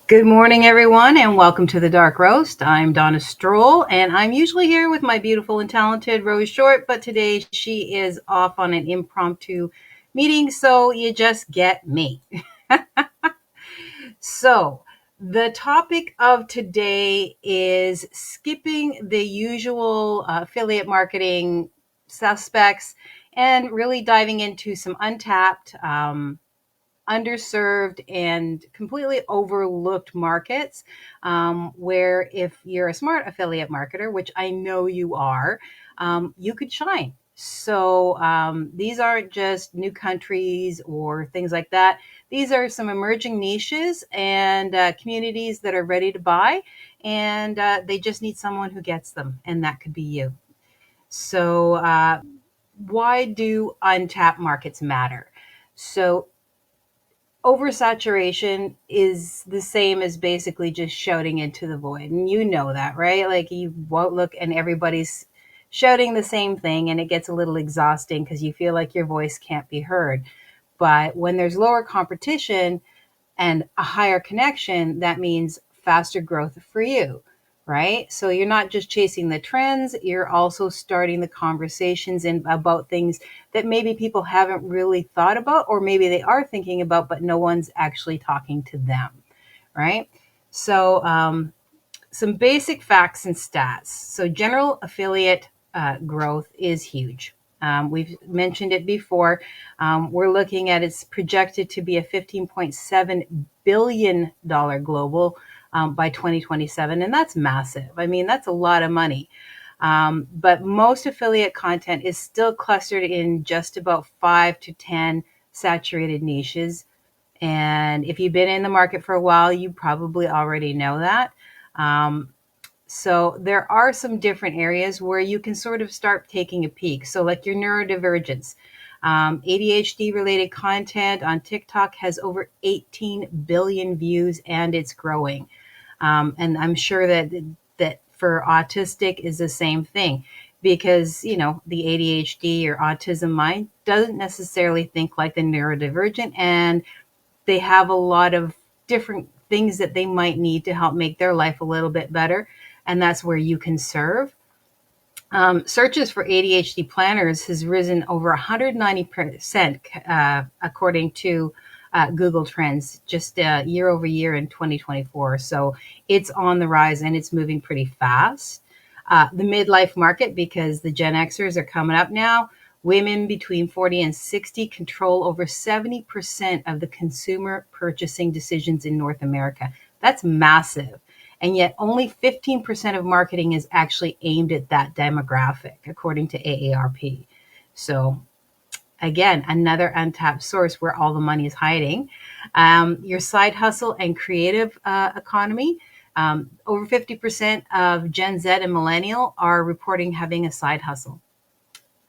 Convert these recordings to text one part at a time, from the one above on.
Good morning, everyone, and welcome to the Dark Roast. I'm Donna Stroll, and I'm usually here with my beautiful and talented Rose Short, but today she is off on an impromptu meeting, so you just get me. So, the topic of today is skipping the usual affiliate marketing suspects and really diving into some untapped, underserved and completely overlooked markets where if you're a smart affiliate marketer, which I know you are, you could shine. So these aren't just new countries or things like that. These are some emerging niches and communities that are ready to buy, and they just need someone who gets them, and that could be you. So why do untapped markets matter? So oversaturation is the same as basically just shouting into the void. And you know that, right? Like you won't look and everybody's shouting the same thing and it gets a little exhausting because you feel like your voice can't be heard. But when there's lower competition and a higher connection, that means faster growth for you, right? So you're not just chasing the trends, you're also starting the conversations about things that maybe people haven't really thought about, or maybe they are thinking about, but no one's actually talking to them, right? So, some basic facts and stats. So, general affiliate growth is huge. We've mentioned it before. We're looking at it's projected to be a $15.7 billion global by 2027. And that's massive. I mean, that's a lot of money. But most affiliate content is still clustered in just about 5 to 10 saturated niches. And if you've been in the market for a while, you probably already know that. Um, so there are some different areas where you can sort of start taking a peek. So like your neurodivergence, ADHD related content on TikTok has over 18 billion views and it's growing. And I'm sure that for autistic is the same thing because, you know, the ADHD or autism mind doesn't necessarily think like the neurodivergent, and they have a lot of different things that they might need to help make their life a little bit better. And that's where you can serve. Searches for ADHD planners has risen over 190%, according to Google Trends, just year over year in 2024. So it's on the rise and it's moving pretty fast. The midlife market, because the Gen Xers are coming up now, women between 40 and 60 control over 70% of the consumer purchasing decisions in North America. That's massive. And yet only 15% of marketing is actually aimed at that demographic, according to AARP. So again, another untapped source where all the money is hiding. Your side hustle and creative economy. Over 50% of Gen Z and Millennial are reporting having a side hustle.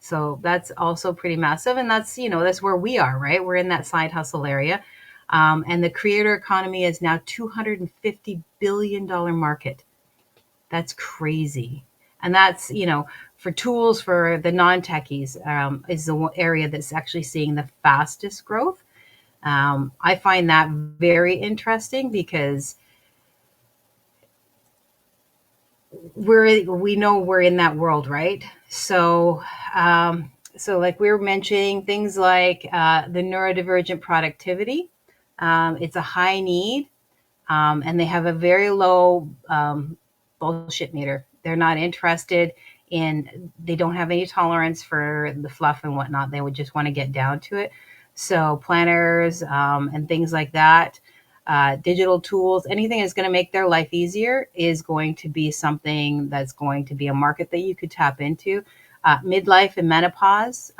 So that's also pretty massive. And that's, you know, that's where we are, right? We're in that side hustle area. And the creator economy is now $250 billion market. That's crazy. And that's, you know, for tools for the non-techies is the area that's actually seeing the fastest growth. I find that very interesting because we know we're in that world, right? So, so like we were mentioning things like the neurodivergent productivity. It's a high need, and they have a very low bullshit meter. They're not interested in, they don't have any tolerance for the fluff and whatnot. They would just want to get down to it. So planners and things like that, digital tools, anything that's going to make their life easier is going to be something that's going to be a market that you could tap into. Midlife and menopause.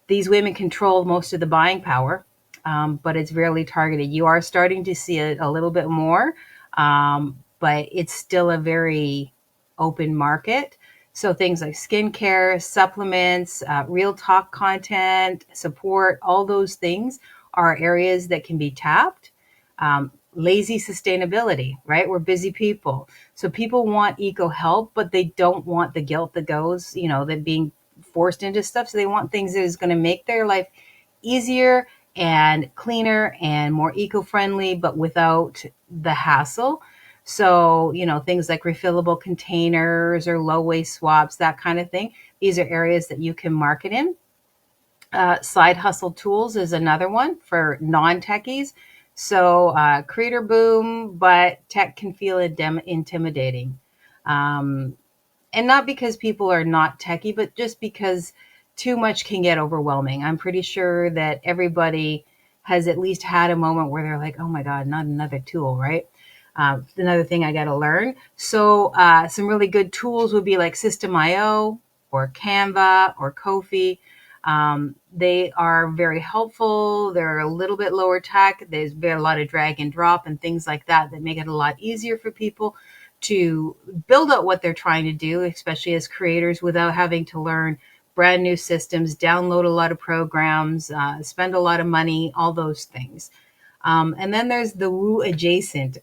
These women control most of the buying power, but it's rarely targeted. You are starting to see it a little bit more, but it's still a very open market. So things like skincare, supplements, real talk content, support, all those things are areas that can be tapped. Lazy sustainability, right? We're busy people. So people want eco help, but they don't want the guilt that goes, you know, that being forced into stuff. So they want things that is going to make their life easier and cleaner and more eco-friendly, but without the hassle. So, things like refillable containers or low waste swaps, that kind of thing. These are areas that you can market in. Side hustle tools is another one for non-techies. So, creator boom, but tech can feel intimidating. Um, and not because people are not techie, but just because too much can get overwhelming. I'm pretty sure that everybody has at least had a moment where they're like, oh my God, not another tool, right? Another thing I got to learn. So, some really good tools would be like System.io or Canva or Kofi. They are very helpful. They're a little bit lower tech. There's been a lot of drag and drop and things like that that make it a lot easier for people to build out what they're trying to do, especially as creators, without having to learn brand new systems, download a lot of programs, spend a lot of money, all those things. And then there's the woo adjacent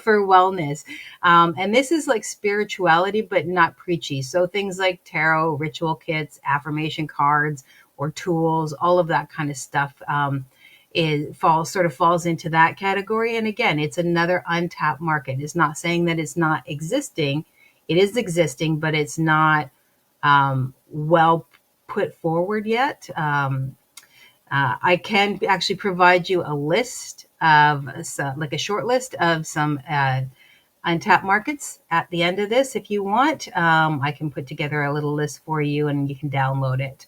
for wellness. And this is like spirituality, but not preachy. So things like tarot, ritual kits, affirmation cards, or tools, all of that kind of stuff falls into that category. And again, it's another untapped market. It's not saying that it's not existing. It is existing, but it's not well put forward yet. I can actually provide you a list of like a short list of some untapped markets at the end of this if you want. I can put together a little list for you and you can download it.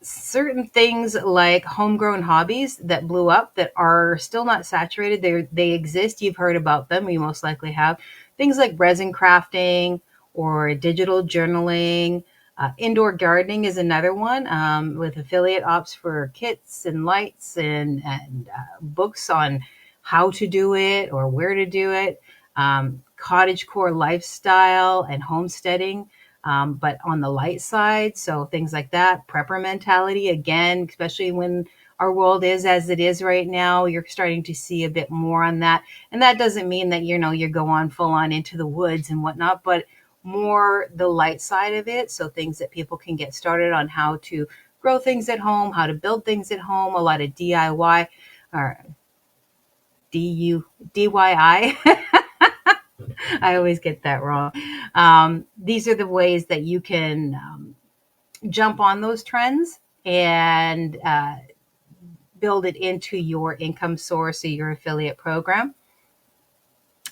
Certain things like homegrown hobbies that blew up that are still not saturated. They exist. You've heard about them. You most likely have. Things like resin crafting or digital journaling. Indoor gardening is another one with affiliate ops for kits and lights and books on how to do it or where to do it. Cottage core lifestyle and homesteading, but on the light side. So things like that, prepper mentality, again, especially when our world is as it is right now, you're starting to see a bit more on that. And that doesn't mean that, you go on full on into the woods and whatnot, but more the light side of it. So things that people can get started on how to grow things at home, how to build things at home, a lot of DIY or DIY. I always get that wrong. These are the ways that you can jump on those trends and build it into your income source or your affiliate program.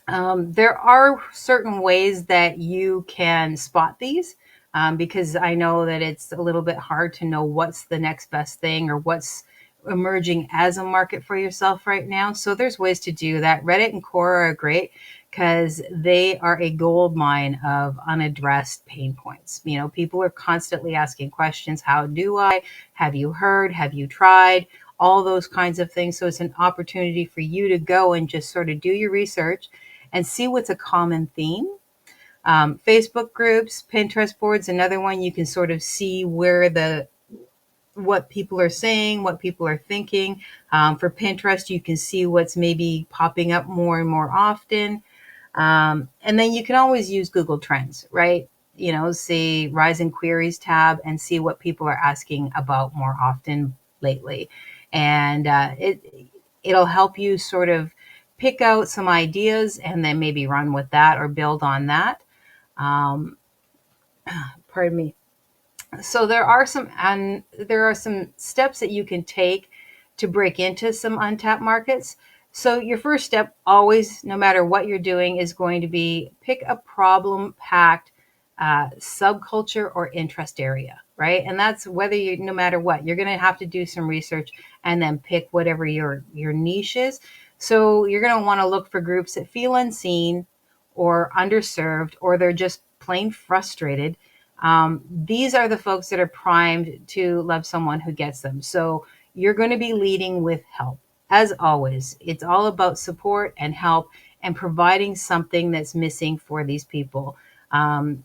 There are certain ways that you can spot these because I know that it's a little bit hard to know what's the next best thing or what's emerging as a market for yourself right now. So there's ways to do that. Reddit and Quora are great because they are a gold mine of unaddressed pain points. People are constantly asking questions. How do I? Have you heard? Have you tried? All those kinds of things. So it's an opportunity for you to go and just sort of do your research and see what's a common theme. Facebook groups, Pinterest boards, another one. You can sort of see what people are saying, what people are thinking. For Pinterest, you can see what's maybe popping up more and more often. And then you can always use Google Trends, right? See Rise in Queries tab and see what people are asking about more often lately. And it'll help you sort of pick out some ideas and then maybe run with that or build on that. Pardon me. So there are some steps that you can take to break into some untapped markets. So your first step always, no matter what you're doing, is going to be pick a problem-packed subculture or interest area, right? And that's no matter what, you're going to have to do some research and then pick whatever your niche is. So you're going to want to look for groups that feel unseen or underserved, or they're just plain frustrated. These are the folks that are primed to love someone who gets them. So you're going to be leading with help. As always, it's all about support and help and providing something that's missing for these people. If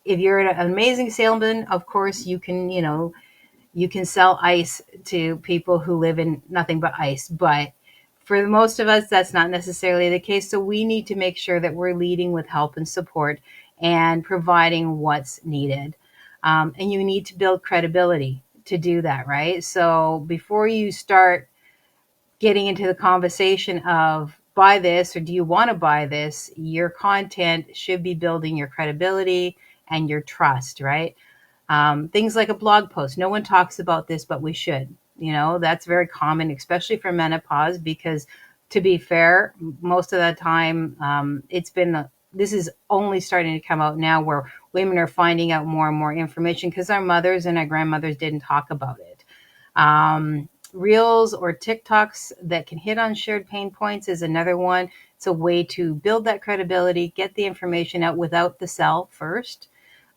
you're an amazing salesman, of course, you can sell ice to people who live in nothing but ice. But for most of us, that's not necessarily the case. So we need to make sure that we're leading with help and support and providing what's needed. And you need to build credibility to do that, right? So before you start getting into the conversation of buy this or do you want to buy this, your content should be building your credibility and your trust, right? Things like a blog post. No one talks about this, but we should. You know, that's very common, especially for menopause, because to be fair, most of the time, this is only starting to come out now where women are finding out more and more information because our mothers and our grandmothers didn't talk about it. Reels or TikToks that can hit on shared pain points is another one. It's a way to build that credibility, get the information out without the sell first.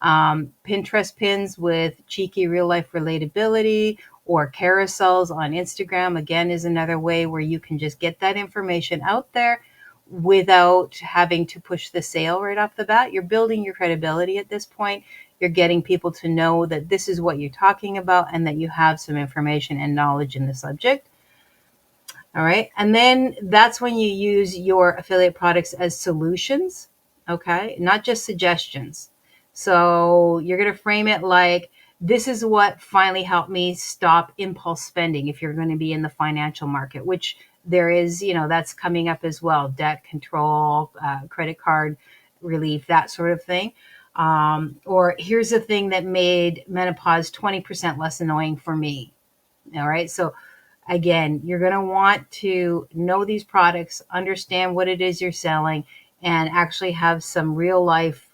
Pinterest pins with cheeky real life relatability or carousels on Instagram, again, is another way where you can just get that information out there without having to push the sale right off the bat. You're building your credibility at this point. You're getting people to know that this is what you're talking about and that you have some information and knowledge in the subject. All right. And then that's when you use your affiliate products as solutions. Okay. Not just suggestions. So you're going to frame it like, this is what finally helped me stop impulse spending if you're going to be in the financial market, which there is, that's coming up as well. Debt control, credit card relief, that sort of thing. Or here's the thing that made menopause 20% less annoying for me. All right. So again, you're going to want to know these products, understand what it is you're selling, and actually have some real life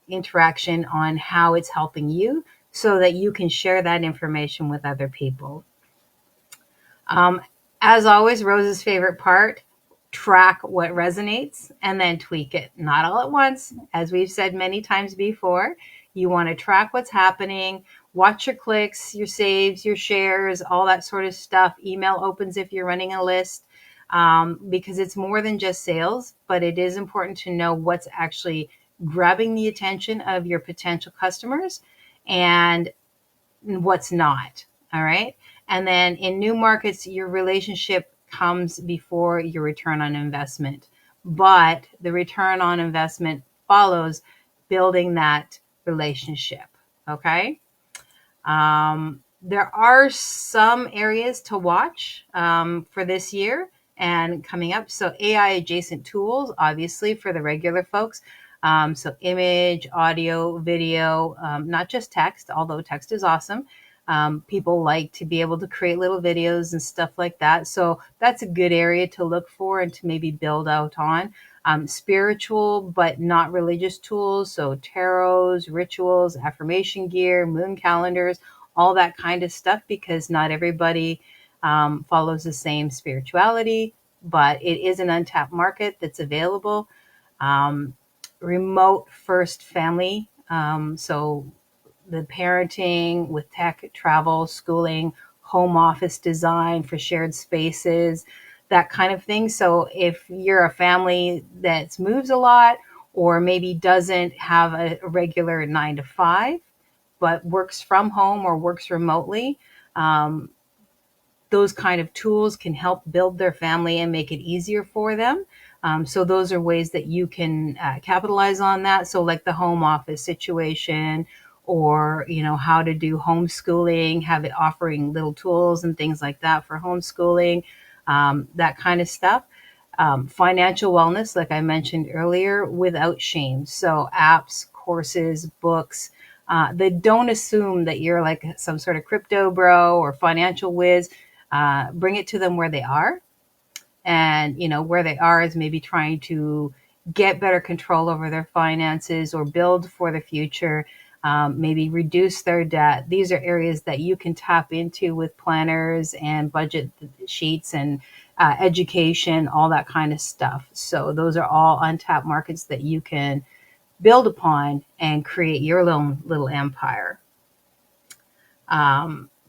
interaction on how it's helping you so that you can share that information with other people. As always, Rose's favorite part, track what resonates and then tweak it. Not all at once. As we've said many times before, you want to track what's happening, watch your clicks, your saves, your shares, all that sort of stuff. Email opens if you're running a list, because it's more than just sales, but it is important to know what's actually grabbing the attention of your potential customers and what's not. All right. And then in new markets, your relationship comes before your return on investment, but the return on investment follows building that relationship. Okay. There are some areas to watch for this year and coming up. So AI adjacent tools, obviously, for the regular folks. So image, audio, video, not just text, although text is awesome. People like to be able to create little videos and stuff like that. So that's a good area to look for and to maybe build out on. Spiritual, but not religious tools. So tarots, rituals, affirmation gear, moon calendars, all that kind of stuff, because not everybody follows the same spirituality, but it is an untapped market that's available. Remote first family. So the parenting with tech, travel, schooling, home office design for shared spaces, that kind of thing. So if you're a family that moves a lot or maybe doesn't have a regular 9 to 5, but works from home or works remotely, those kind of tools can help build their family and make it easier for them. So those are ways that you can capitalize on that. So like the home office situation, or how to do homeschooling, have it offering little tools and things like that for homeschooling, that kind of stuff. Financial wellness, like I mentioned earlier, without shame. So apps, courses, books that don't assume that you're like some sort of crypto bro or financial whiz. Bring it to them where they are. And, where they are is maybe trying to get better control over their finances or build for the future, maybe reduce their debt. These are areas that you can tap into with planners and budget sheets and education, all that kind of stuff. So those are all untapped markets that you can build upon and create your little empire.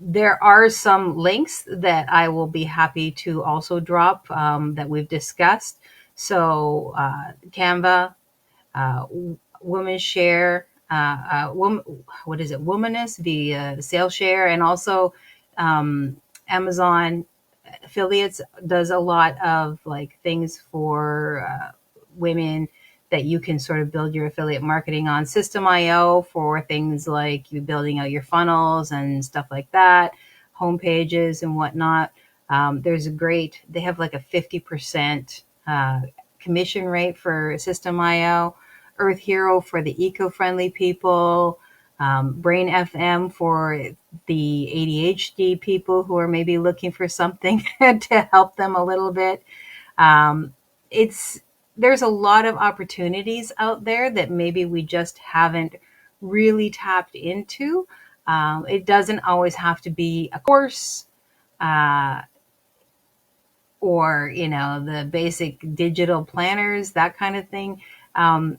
There are some links that I will be happy to also drop that we've discussed. So Canva, Women Share, what is it? Womanist, the sales share, and also Amazon affiliates does a lot of like things for women that you can sort of build your affiliate marketing on. System.io for things like you building out your funnels and stuff like that, home pages and whatnot. They have like a 50% commission rate for System.io, Earth Hero for the eco-friendly people, Brain FM for the ADHD people who are maybe looking for something to help them a little bit. Um, it's There's a lot of opportunities out there that maybe we just haven't really tapped into. It doesn't always have to be a course, uh, or the basic digital planners, that kind of thing. um,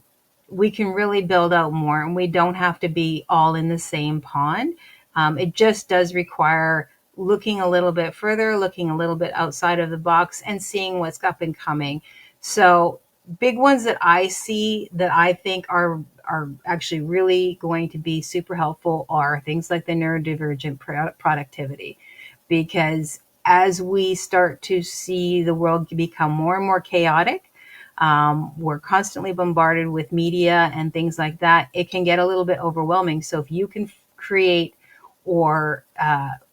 we can really build out more, and we don't have to be all in the same pond. It just does require looking a little bit further, looking a little bit outside of the box, and seeing what's up and coming. So big ones that I see that I think are actually really going to be super helpful are things like the neurodivergent productivity, because as we start to see the world become more and more chaotic, we're constantly bombarded with media and things like that. It can get a little bit overwhelming. So if you can create or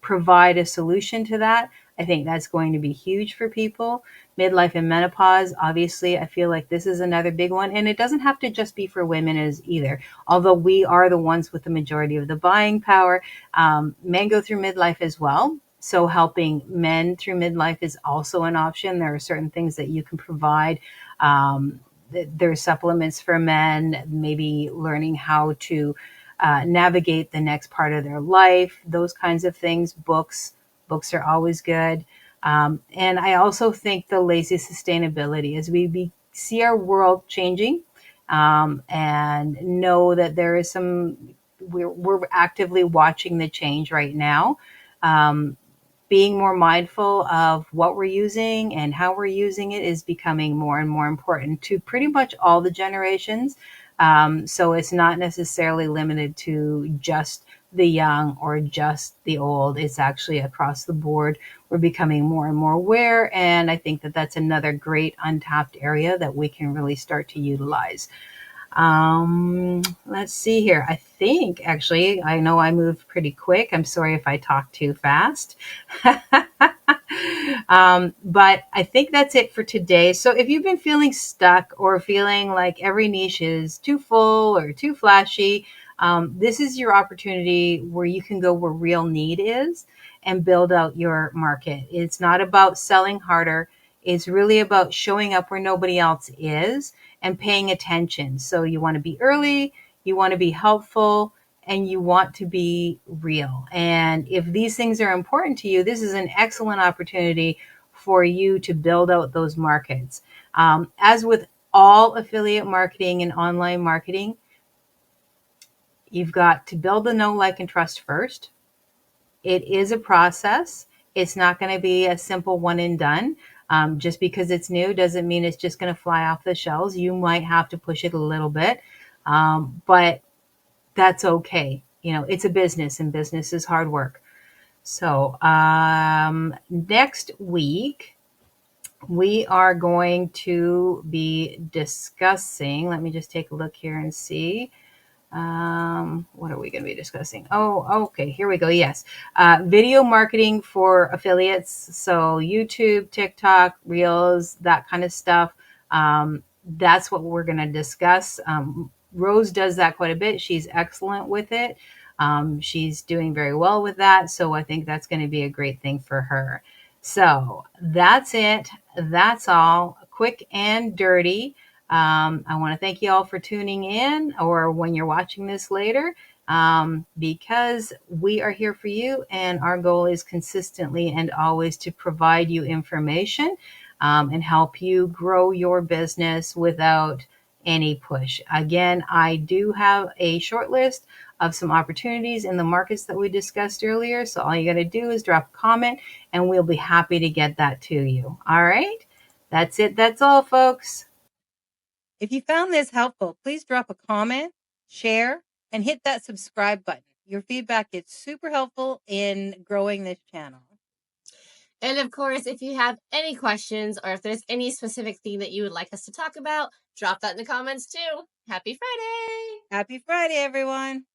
provide a solution to that, I think that's going to be huge for people. Midlife and menopause, obviously, I feel like this is another big one. And it doesn't have to just be for women as either, although we are the ones with the majority of the buying power. Men go through midlife as well. So helping men through midlife is also an option. There are certain things that you can provide. There's supplements for men, maybe learning how to navigate the next part of their life, those kinds of things. Books are always good. And I also think the lazy sustainability, as see our world changing, and know that there is we're actively watching the change right now. Being more mindful of what we're using and how we're using it is becoming more and more important to pretty much all the generations. So it's not necessarily limited to just the young or just the old. It's actually across the board. We're becoming more and more aware. And I think that that's another great untapped area that we can really start to utilize. Let's see here. I think actually, I know I moved pretty quick. I'm sorry if I talk too fast. But I think that's it for today. So if you've been feeling stuck or feeling like every niche is too full or too flashy, this is your opportunity where you can go where real need is and build out your market. It's not about selling harder. It's really about showing up where nobody else is and paying attention. So you want to be early, you want to be helpful, and you want to be real. And if these things are important to you, this is an excellent opportunity for you to build out those markets. As with all affiliate marketing and online marketing, you've got to build the know, like, and trust first. It is a process. It's not going to be a simple one and done. Just because it's new doesn't mean it's just going to fly off the shelves. You might have to push it a little bit, but that's okay. It's a business, and business is hard work. So next week, we are going to be discussing, let me just take a look here and see. What are we going to be discussing? Oh, okay. Here we go. Yes. Video marketing for affiliates. So YouTube, TikTok, Reels, that kind of stuff. That's what we're going to discuss. Rose does that quite a bit. She's excellent with it. She's doing very well with that. So I think that's going to be a great thing for her. So that's it. That's all. Quick and dirty. I want to thank you all for tuning in, or when you're watching this later, because we are here for you, and our goal is consistently and always to provide you information and help you grow your business without any push. Again, I do have a short list of some opportunities in the markets that we discussed earlier. So all you got to do is drop a comment, and we'll be happy to get that to you. All right. That's it. That's all, folks. If you found this helpful, please drop a comment, share, and hit that subscribe button. Your feedback is super helpful in growing this channel. And of course, if you have any questions or if there's any specific thing that you would like us to talk about, drop that in the comments too. Happy Friday! Happy Friday, everyone.